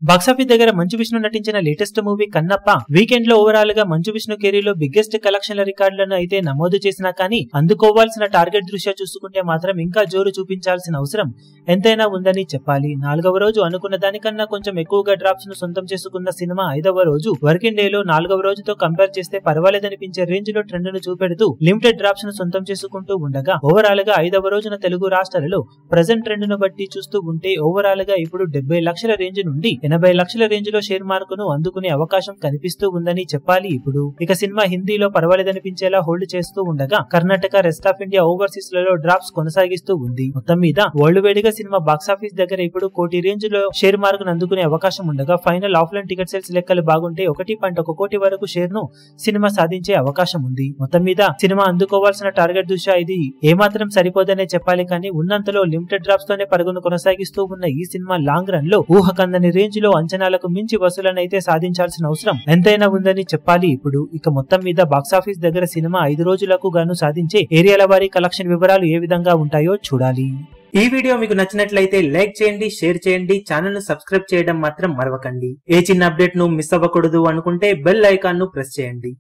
Box office దగ్గర మంచు విష్ణు నటించిన latest movie Kannappa weekend లో ఓవరాల్ గా మంచు విష్ణు కెరీర్ లో బిగ్గెస్ట్ కలెక్షన్ల రికార్డులను అయితే నమోదు చేసినా కానీ అందుకోవాల్సిన టార్గెట్ దృష్ట్యా చూసుకుంటే మాత్రం ఇంకా జోరు చూపించాల్సిన అవసరం ఎంతైనా ఉందని చెప్పాలి. 4వ రోజు అనుకున్న దానికన్నా కొంచెం ఎక్కువగా డ్రాప్స్ ను సొంతం చేసుకున్న సినిమా 5వ రోజు వర్కింగ్ డే లో 4వ రోజుతో కంపేర్ చేస్తే పర్వాలేదనిపించే రేంజ్ లో ట్రెండ్ ను చూపెడుతూ లిమిటెడ్ డ్రాప్స్ ను సొంతం చేసుకుంటూ ఉండగా ఓవరాల్ గా 5వ రోజున తెలుగు రాష్ట్రాలలో ప్రెజెంట్ ట్రెండ్ ను బట్టి చూస్తూ ఉంటే ఓవరాల్ గా ఇప్పుడు 70 లక్షల రేంజ్ నుండి 80 లక్షల రేంజ్ లో షేర్ మార్కును అందుకునే అవకాశం కనిపిస్తూ ఉందని చెప్పాలి. ఇప్పుడు ఇక సినిమా హిందీలో పర్వాలేదనిపించేలా హోల్డ్ చేస్తూ ఉండగా Karnataka, rest of India, overseas లలో డ్రాప్స్ కొనసాగిస్తూ ఉంది. మొత్తం మీద వరల్డ్ వైడ్ గా సినిమా బాక్సాఫీస్ దగ్గర ఇప్పుడు 1 కోటి రేంజ్ లో షేర్ మార్కును అందుకునే అవకాశం ఉండగా ఫైనల్ ఆఫ్లైన్ టికెట్ సేల్స్ లెక్కలు బాగుంటే 1.1 కోటి వరకు షేర్ ను సినిమా సాధించే అవకాశం ఉంది. మొత్తం మీద సినిమా అందుకోవాల్సిన టార్గెట్ దృష్ట్యా ఇది ఏమాత్రం సరిపోదనే చెప్పాలి. కానీ ఉన్నంతలో లిమిటెడ్ డ్రాప్స్ తోనే పరుగును కొనసాగిస్తూ ఉన్న ఈ సినిమా లాంగ్ రన్ లో ఊహకందని రేంజ్ లో అంచనాలకు మించి వసూలనైతే సాధించాల్సిన అవసరం ఎంతైనా ఉందని చెప్పాలి. ఇప్పుడు ఇక మొత్తం మీద బాక్సాఫీస్ దగ్గర సినిమా 5 రోజులకు గాను సాధించే ఏరియాల వారీ కలెక్షన్ వివరాలు ఏ విధంగా ఉంటాయో చూడాలి. ఈ వీడియో మీకు నచ్చినట్లయితే లైక్ చేయండి, షేర్ చేయండి, ఛానల్ ను సబ్స్క్రైబ్ చేయడం మాత్రం మరవకండి. ఏ చిన్న అప్డేట్ ను మిస్ అవ్వకూడదు అనుకుంటే బెల్ ఐకాన్ ను ప్రెస్ చేయండి.